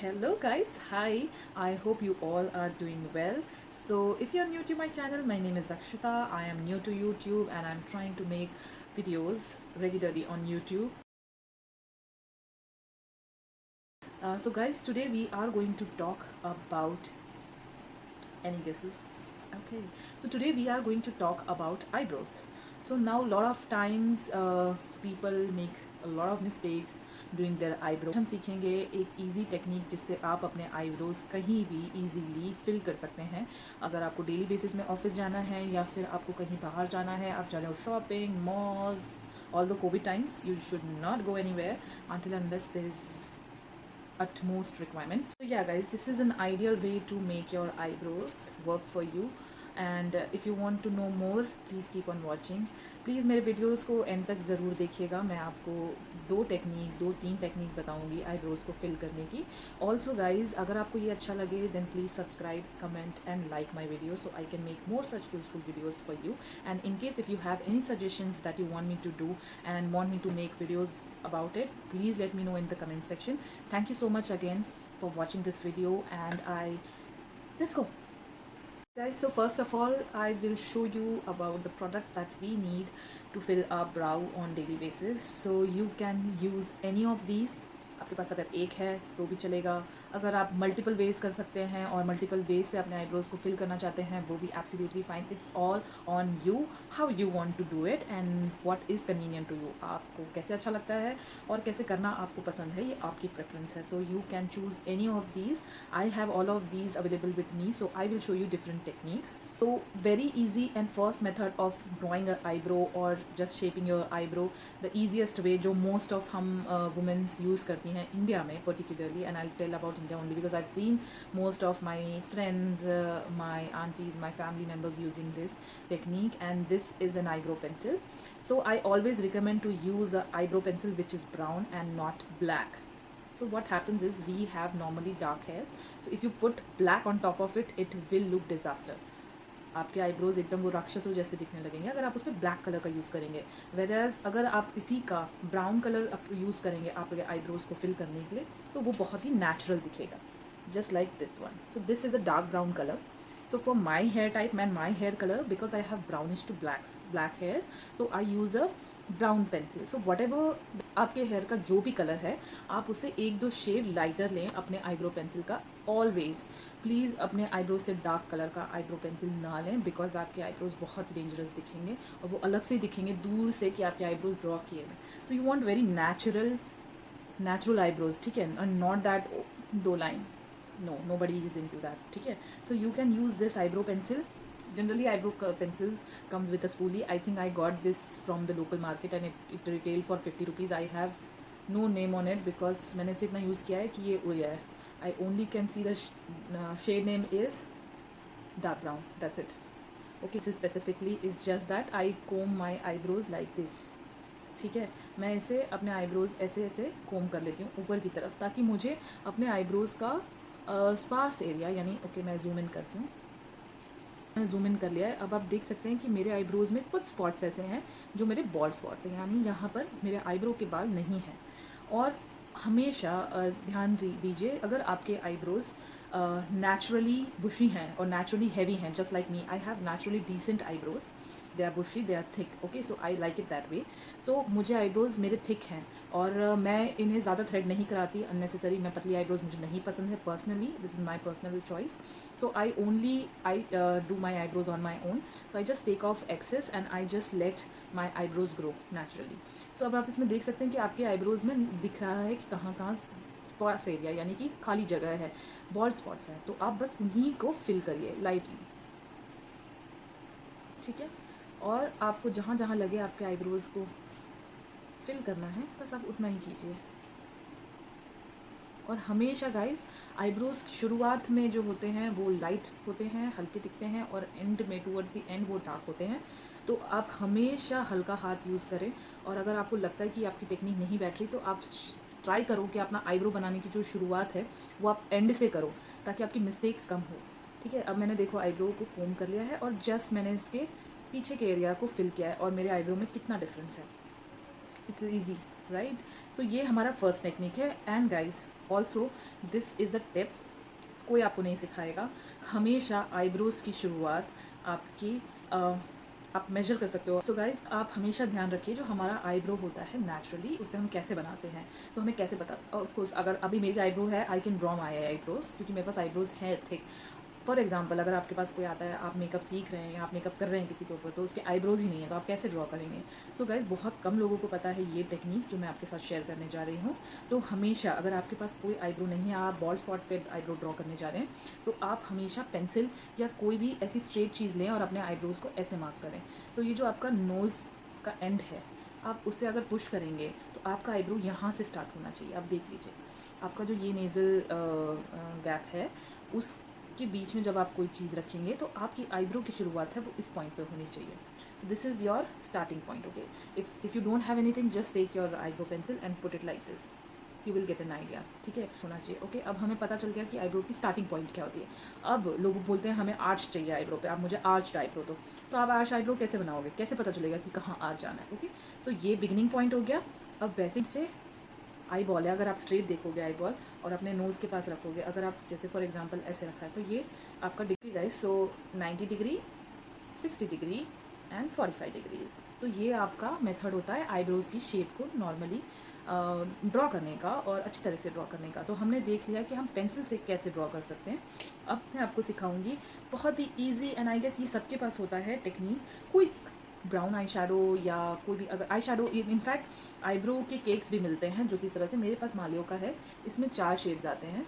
Hello guys, hi. I hope you all are doing well. So if you're new to my channel, my name is Akshita. I am new to YouTube and I'm trying to make videos regularly on YouTube. So guys, today we are going to talk about any guesses? Okay. So today we are going to talk about eyebrows. So now a lot of times people make a lot of mistakes doing their eyebrow. हम सीखेंगे एक easy technique जिससे आप अपने eyebrows कहीं भी easily fill कर सकते हैं. अगर आपको डेली बेसिस में ऑफिस जाना है या फिर आपको कहीं बाहर जाना है, आप जा रहे हो shopping malls, all the Covid times you should not go anywhere until unless there is utmost requirement. So yeah guys, this is an ideal way to make your eyebrows work for you. And if you want to know more, please keep on watching. Please मेरे videos को and तक ज़रूर देखिएगा. मैं आपको दो तीन technique बताऊंगी आईब्रोज को फिल करने की. ऑल्सो गाइज, अगर आपको ये अच्छा लगे then please subscribe, comment and like my video so I can make more such useful videos for you. And in case if you have any suggestions that you want me to do and want me to make videos about it, please let me know in the comment section. Thank you so much again for watching this video and let's go guys. So first of all, I will show you about the products that we need to fill our brow on daily basis. So you can use any of these. आपके पास अगर एक है तो भी चलेगा. अगर आप multiple ways कर सकते हैं और मल्टीपल वेज से अपने आईब्रोज को फिल करना चाहते हैं, वो भी absolutely fine. It's all on you how you want to do it and what is convenient to you. आपको कैसे अच्छा लगता है और कैसे करना आपको पसंद है, ये आपकी प्रेफरेंस है. So you can choose any of these. I have all of these available with me, so I will show you different techniques. So very easy and first method of drawing an eyebrow or just shaping your eyebrow, the easiest way जो most of हम women's use करती हैं India में particularly, and I'll tell about India only because I've seen most of my friends, my aunties, my family members using this technique, and this is an eyebrow pencil. So I always recommend to use a eyebrow pencil which is brown and not black. So what happens is we have normally dark hair, so if you put black on top of it, it will look disaster. आपके eyebrows एकदम वो राक्षसों जैसे दिखने लगेंगे अगर आप उस पर ब्लैक कलर का यूज़ करेंगे. वेराज अगर आप इसी का ब्राउन कलर यूज़ करेंगे आपके आईब्रोज को फिल करने के लिए, तो वो बहुत ही नेचुरल दिखेगा, just like this one. So this is a dark brown colour. So for my hair type and my hair color, because I have brownish to black hairs, so I use a brown pencil. So whatever आपके hair का जो भी colour है, आप उससे एक दो shade lighter लें अपने आईब्रो पेंसिल का. ऑलवेज प्लीज़ अपने आईब्रो से डार्क कलर का आईब्रो पेंसिल ना लें, बिकॉज आपके आईब्रोज बहुत डेंजरस दिखेंगे और वो अलग से दिखेंगे दूर से कि आपके आईब्रोज ड्रॉ किए हैं. So you want very natural eyebrows, ठीक है, and not that दो line. No, nobody is into that, ठीक है. So you can use this eyebrow pencil. Generally eyebrow pencil comes with a spoolie. I think I got this from the local market and it retailed for 50 rupees. I have no name on it because मैंने इसे इतना use किया है कि ये उड़िया है. I only can see the shade name is dark brown. That's it. Okay, so specifically is just that I comb my eyebrows like this. ठीक है, मैं इसे अपने आईब्रोज ऐसे ऐसे कोम कर लेती हूँ ऊपर की तरफ, ताकि मुझे अपने आईब्रोज का स्पार्स एरिया, यानी ओके मैं जूम इन करती हूँ. मैंने जूम इन कर लिया है. अब आप देख सकते हैं कि मेरे आईब्रोज में कुछ स्पॉट्स ऐसे हैं जो मेरे बॉल्ड स्पॉट्स हैं, यानी यहाँ पर मेरे आईब्रो के बाल नहीं हैं. और हमेशा ध्यान दीजिए, अगर आपके आईब्रोज नेचुरली बुशी हैं और नेचुरली हैवी हैं, just like me, I have naturally decent eyebrows. They are bushy, they are thick. Okay, so I like it that way. So मुझे आईब्रोज मेरे थिक हैं और मैं इन्हें ज़्यादा थ्रेड नहीं कराती अननेसेसरी. मैं पतली आईब्रोज मुझे नहीं पसंद है personally. This is my personal choice. So I do my eyebrows on my own. So I just take off excess and I just let my eyebrows grow naturally. So अब आप इसमें देख सकते हैं कि आपके आईब्रोज में दिख रहा है कि कहाँ कहाँ स्पॉट्स एरिया, यानी कि खाली जगह है, बॉल्ड स्पॉट्स हैं. तो आप बस उन्हीं को फिल करिए लाइटली, ठीक है. और आपको जहाँ जहाँ लगे आपके आईब्रोज को फिल करना है, बस आप उतना ही कीजिए. और हमेशा गाइज आईब्रोज शुरुआत में जो होते हैं वो लाइट होते हैं, हल्के दिखते हैं, और एंड में टूवर्ड्स दी एंड वो डार्क होते हैं. तो आप हमेशा हल्का हाथ यूज़ करें. और अगर आपको लगता है कि आपकी टेक्निक नहीं बैठ रही, तो आप ट्राई करो कि अपना आईब्रो बनाने की जो शुरुआत है वो आप एंड से करो, ताकि आपकी मिस्टेक्स कम हो, ठीक है. अब मैंने देखो आईब्रो को कोम कर लिया है और जस्ट मैंने इसके पीछे के एरिया को फिल किया है और मेरे आईब्रो में कितना डिफरेंस है. It's easy, right. सो ये हमारा फर्स्ट टेक्निक है. And guys, also this is a tip, कोई आपको नहीं सिखाएगा। हमेशा आईब्रोज़ की शुरुआत आपकी आप मेजर कर सकते हो। सो गाइज, आप हमेशा ध्यान रखिए जो हमारा आईब्रो होता है नेचुरली, उसे हम कैसे बनाते हैं। तो हमें कैसे पता, ऑफ कोर्स अगर अभी मेरी आईब्रो है, I can draw my eyebrows, क्योंकि मेरे पास आईब्रोज है थिक। फॉर एग्जाम्पल, अगर आपके पास कोई आता है, आप मेकअप सीख रहे हैं या आप मेकअप कर रहे हैं किसी के ऊपर, तो उसके आईब्रोज ही नहीं है, तो आप कैसे ड्रॉ करेंगे। सो गाइज, बहुत कम लोगों को पता है ये टेक्निक जो मैं आपके साथ शेयर करने जा रही हूँ। तो हमेशा अगर आपके पास कोई आईब्रो नहीं है, आप बॉल्ड स्पॉट पे आईब्रो ड्रॉ करने जा रहे हैं, तो आप हमेशा पेंसिल या कोई भी ऐसी स्ट्रेट चीज़ लें और अपने आईब्रोज को ऐसे मार्क करें। तो ये जो आपका नोज़ का एंड है, आप उससे अगर पुश करेंगे तो आपका आईब्रो यहाँ से स्टार्ट होना चाहिए। आप देख लीजिए, आपका जो ये नेज़ल गैप है, उसके बीच में जब आप कोई चीज़ रखेंगे तो आपकी आईब्रो की शुरुआत है वो इस पॉइंट पे होनी चाहिए। So this is your starting point. Okay, if you don't have anything, just take your eyebrow pencil and put it like this, you will get an idea. ठीक है, होना चाहिए। ओके, अब हमें पता चल गया कि आईब्रो की स्टार्टिंग पॉइंट क्या होती है। अब लोग बोलते हैं हमें आर्च चाहिए आईब्रो पे, आप मुझे आर्च आईब्रो दो। तो आप आर्च आईब्रो कैसे बनाओगे, कैसे पता चलेगा कि कहाँ आर्च जाना है। ओके, सो ये बिगिनिंग पॉइंट हो गया। अब वैसे से आई बॉल है, अगर आप स्ट्रेट देखोगे आई बॉल और अपने नोज़ के पास रखोगे, अगर आप जैसे फॉर एग्जांपल ऐसे रखा है, तो ये आपका degree guys. So 90 degree, 60 degree and 45 degrees. तो ये आपका मेथड होता है आईब्रोज की शेप को नॉर्मली ड्रॉ करने का और अच्छी तरह से ड्रॉ करने का। तो हमने देख लिया कि हम पेंसिल से कैसे ड्रॉ कर सकते हैं। अब मैं आपको सिखाऊंगी बहुत ही ईजी, एंड आई गेस ये सबके पास होता है टेक्निक। कोई ब्राउन आई शेडो या कोई भी, अगर आई शेडो, इनफैक्ट आईब्रो के केक्स भी मिलते हैं जो कि इस तरह से, मेरे पास मालियो का है, इसमें 4 शेड्स आते हैं।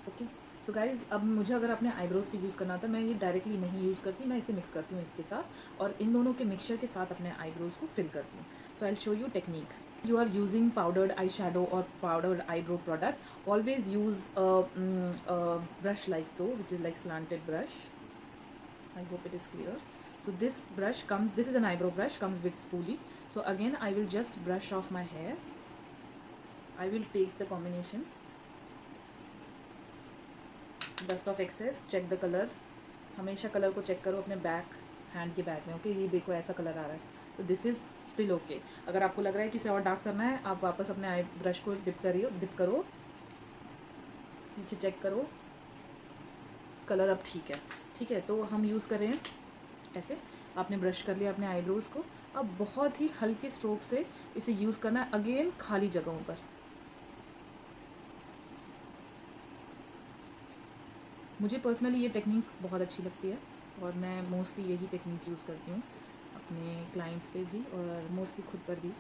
ओके, सो गाइज, अब मुझे अगर अपने आईब्रोज पे यूज़ करना था, मैं ये डायरेक्टली नहीं यूज़ करती, मैं इसे मिक्स करती हूँ इसके साथ, और इन दोनों के मिक्सचर के साथ अपने आईब्रोज को फिल करती हूँ। So I will show you technique. You are using powdered eyeshadow or powdered eyebrow product, always use a brush like so, which is like slanted brush. I hope it is clear. So this brush comes, this is an eyebrow brush, comes with spoolie. So again I will just brush off my hair. I will take the combination, dust off excess, check the color. हमेशा colour को check करो अपने back hand के back में। Okay, ये देखो ऐसा colour आ रहा है, तो दिस इज स्टिल ओके। अगर आपको लग रहा है कि इसे और डार्क करना है, आप वापस अपने आई ब्रश को डिप करो, नीचे चेक करो, कलर अब ठीक है। ठीक है, तो हम यूज़ कर रहे हैं ऐसे। आपने ब्रश कर लिया अपने आईब्रोज को, अब बहुत ही हल्के स्ट्रोक से इसे यूज़ करना है, अगेन खाली जगहों पर। मुझे पर्सनली ये टेक्निक बहुत अच्छी लगती है और मैं मोस्टली यही टेक्निक यूज़ करती हूँ अपने क्लाइंट्स पे भी और मोस्टली खुद पर भी।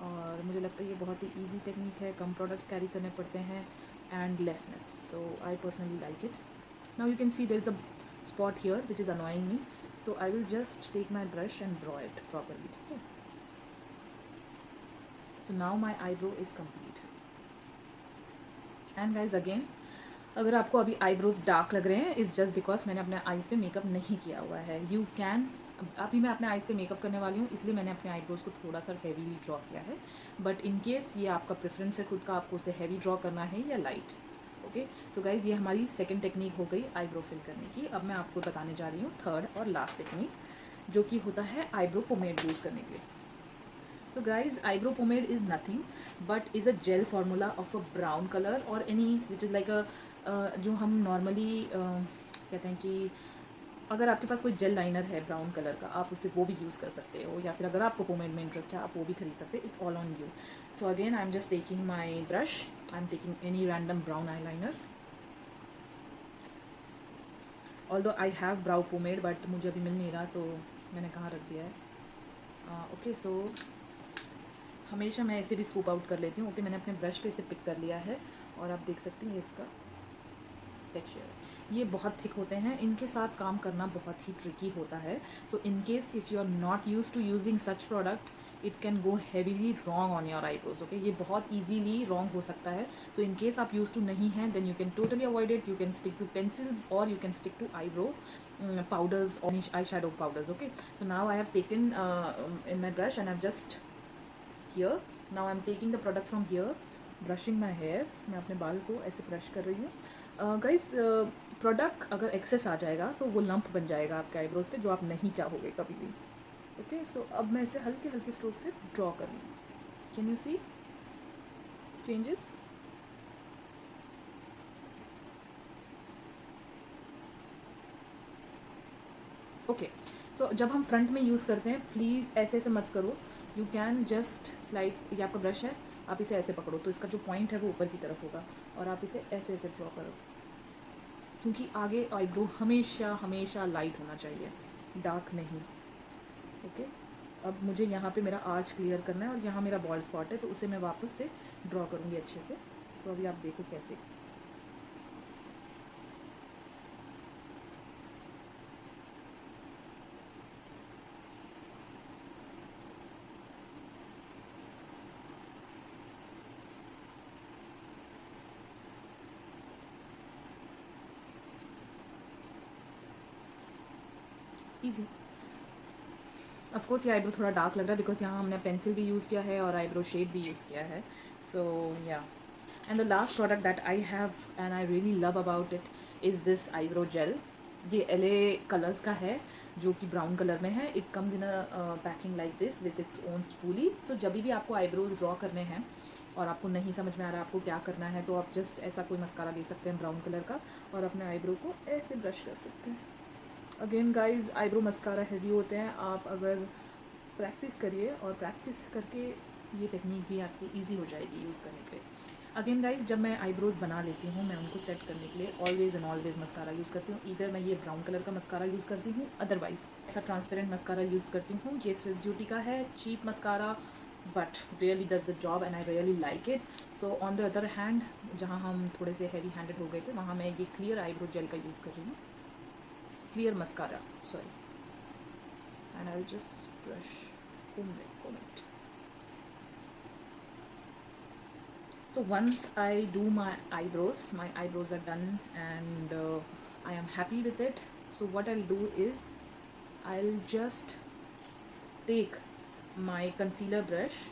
और मुझे लगता है ये बहुत ही इजी टेक्निक है, कम प्रोडक्ट्स कैरी करने पड़ते हैं एंड लेसनेस, so I personally like it. Now you can see there is a spot here which is annoying me, so I will just take my brush and draw it properly. Okay, so now my eyebrow is complete. And guys, again, अगर आपको अभी eyebrows dark लग रहे हैं, is just because मैंने अपने eyes पे makeup नहीं किया हुआ है। यू कैन, अभी मैं अपने आईज पे मेकअप करने वाली हूँ, इसलिए मैंने अपने आईब्रोज को थोड़ा सा हैवीली ड्रॉ किया है, बट इन केस ये आपका प्रेफरेंस है खुद का, आपको उसे हैवी ड्रॉ करना है या लाइट। ओके, सो गाइज, ये हमारी सेकंड टेक्निक हो गई आईब्रो फिल करने की। अब मैं आपको बताने जा रही हूँ थर्ड और लास्ट टेक्निक, जो कि होता है आईब्रो पोमेड यूज़ करने के लिए। So guys, eyebrow pomade is nothing but is a gel formula of a brown color or any which is like a जो हम नॉर्मली कहते हैं कि अगर आपके पास कोई जेल लाइनर है ब्राउन कलर का, आप उससे वो भी यूज़ कर सकते हो, या फिर अगर आपको पोमेड में इंटरेस्ट है आप वो भी खरीद सकते हैं। It's all on you. So again I am just taking my brush, I am taking any random brown eye liner. Although I have brow pomade but मुझे अभी मिल नहीं रहा, तो मैंने कहाँ रख दिया है। ओके, सो हमेशा मैं इसे भी स्कूप आउट कर लेती हूँ। ओके, मैंने अपने ब्रश पे इसे पिक कर लिया है और आप देख सकते हैं इसका टेक्सचर, ये बहुत थिक होते हैं, इनके साथ काम करना बहुत ही ट्रिकी होता है। So in case if you are not used to using such product, it can go heavily wrong on your eyebrows. Okay, ये बहुत ईजीली रॉन्ग हो सकता है। सो इन केस आप यूज टू नहीं हैं, then you can totally avoid it. You can stick to pencils और you can stick to eyebrow powders or eyeshadow powders. Okay, so now I have taken in my brush and I've just here, now I'm taking the product from here, brushing my hairs। मैं अपने बाल को ऐसे brush कर रही हूँ। Guys, product अगर access आ जाएगा तो वो लंप बन जाएगा आपके आईब्रोज पे, जो आप नहीं चाहोगे कभी भी। ओके, सो अब मैं इसे हल्के हल्के स्ट्रोक से ड्रॉ कर रही हूँ। Can you see? changes. Okay so जब हम फ्रंट में यूज़ करते हैं प्लीज़ ऐसे ऐसे मत करो. You can just slide. ये आपका ब्रश है, आप इसे ऐसे पकड़ो तो इसका जो पॉइंट है वो ऊपर की तरफ होगा और आप इसे ऐसे ऐसे ड्रॉ करो, क्योंकि आगे आईब्रो हमेशा हमेशा लाइट होना चाहिए, डार्क नहीं. ओके अब मुझे यहाँ पे मेरा आर्च क्लियर करना है और यहाँ मेरा बॉल्ड स्पॉट है तो उसे मैं वापस से ड्रॉ करूँगी अच्छे से. तो अभी आप देखो कैसे. ईजी. ऑफ कोर्स ये आईब्रो थोड़ा डार्क लग रहा है बिकॉज यहाँ हमने पेंसिल भी यूज़ किया है और आईब्रो शेड भी यूज़ किया है. So yeah and the last product that I have and I really love about it is this eyebrow gel. ये LA कलर्स का है जो कि ब्राउन कलर में है. It comes in a packing like this with its own spoolie. So जब भी आपको आईब्रोज ड्रॉ करने हैं और आपको नहीं समझ में आ रहा आपको क्या करना है तो आप जस्ट ऐसा कोई मस्कारा ले सकते हैं ब्राउन कलर का और अपने आईब्रो को ऐसे ब्रश कर सकते हैं. Again guys eyebrow mascara heavy होते हैं. आप अगर प्रैक्टिस करिए और प्रैक्टिस करके ये टेक्निक भी आपकी इजी हो जाएगी यूज़ करने के लिए. अगेन गाइज जब मैं आईब्रोज बना लेती हूँ मैं उनको सेट करने के लिए always and always mascara use करती हूँ. इधर मैं ये ब्राउन कलर का मस्कारा यूज़ करती हूँ, अदरवाइज ऐसा ट्रांसपेरेंट मस्कारा यूज़ करती हूँ. ये स्विस ब्यूटी का है, cheap mascara but really does the job and I really like it. So on the other hand जहाँ हम थोड़े से हैवी हैंडेड हो गए थे वहाँ मैं ये क्लियर आईब्रो जेल का यूज़ कर रही हूँ, clear mascara, sorry, and I'll just brush comb it. So once I do my eyebrows are done and I am happy with it. So what I'll do is I'll just take my concealer brush.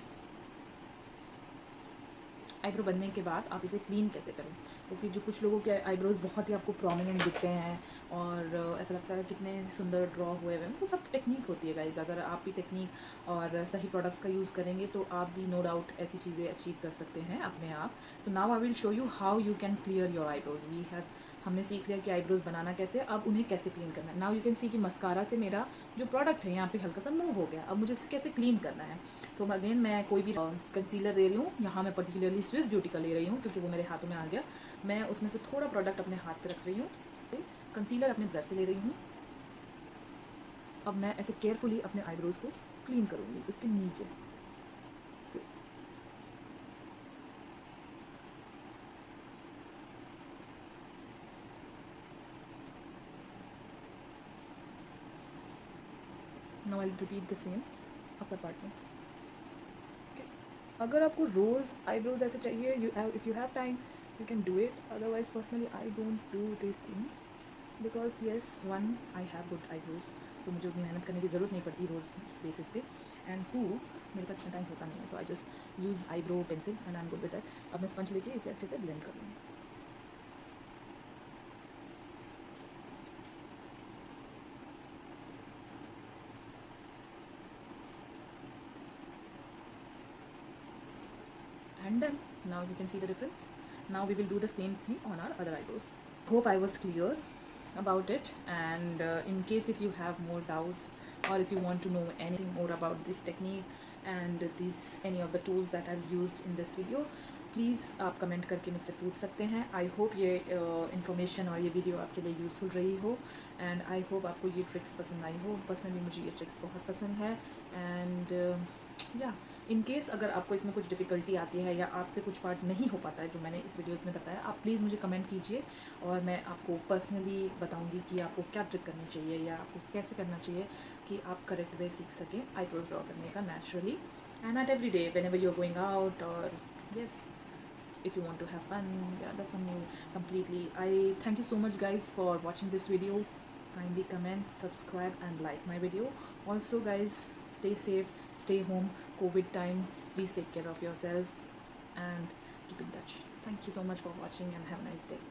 Eyebrow बनने के बाद आप इसे clean कैसे करें, क्योंकि जो कुछ लोगों के आईब्रोज बहुत ही आपको प्रोमिनेंट दिखते हैं और ऐसा लगता है कितने सुंदर ड्रॉ हुए हुए हैं. तो सब टेक्निक होती है गाइज. अगर आप भी टेक्निक और सही प्रोडक्ट्स का यूज़ करेंगे तो आप भी नो डाउट ऐसी चीज़ें अचीव कर सकते हैं अपने आप. तो now I will show you how you can clear your eyebrows. We have हमने सीख लिया कि आईब्रोज बनाना कैसे, अब उन्हें कैसे क्लीन करना है. नाउ यू कैन सी कि मस्कारा से मेरा जो प्रोडक्ट है यहाँ पे हल्का सा मूव हो गया. अब मुझे इसे कैसे क्लीन करना है. तो अगेन मैं कोई भी कंसीलर ले रही हूँ. यहाँ मैं पर्टिकुलरली स्विस ब्यूटी का ले रही हूँ क्योंकि वो मेरे हाथों में आ गया. मैं उसमें से थोड़ा प्रोडक्ट अपने हाथ पे रख रही हूँ. कंसीलर अपने ब्रश से ले रही हूँ. अब मैं ऐसे केयरफुली अपने आईब्रोज को क्लीन करूँगी उसके नीचे से. Now I will repeat the same upper part में. अगर आपको रोज़ आईब्रोज ऐसे चाहिए, if you have time you can do it. Otherwise personally I don't do this thing because yes, one, I have good eyebrows, so मुझे उतनी मेहनत करने की ज़रूरत नहीं पड़ती रोज़ बेसिस पे. एंड टू, मेरे पास इतना टाइम होता नहीं है. So I just use eyebrow pencil and I am good with that. अब मैं स्पंज लेके इसे अच्छे से ब्लेंड कर लूँगी. And done. Now you can see the difference. Now we will do the same thing on our other eyebrows. Hope I was clear about it, and in case if you have more doubts or if you want to know anything more about this technique and any of the tools that I've used in this video, please आप comment करके मुझसे पूछ सकते हैं. I hope ये information और ये video आपके लिए यूज़फुल रही हो एंड आई होप आपको ये ट्रिक्स पसंद आई हो. पर्सनली मुझे ये ट्रिक्स बहुत पसंद है. एंड या इन केस अगर आपको इसमें कुछ डिफ़िकल्टी आती है या आपसे कुछ पार्ट नहीं हो पाता है जो मैंने इस वीडियो में बताया, आप प्लीज़ मुझे कमेंट कीजिए और मैं आपको पर्सनली बताऊंगी कि आपको क्या ट्रिक करनी चाहिए या आपको कैसे करना चाहिए कि आप करेक्ट वे सीख सकें आईब्रोज ड्रॉ करने का naturally and not every day whenever you are going out. और yes, if you want to have fun, yeah, that's on you completely. I thank you so much guys for watching this video. Kindly comment, subscribe and like my video. Also guys, stay safe, stay home, COVID time. Please take care of yourselves and keep in touch. Thank you so much for watching and have a nice day.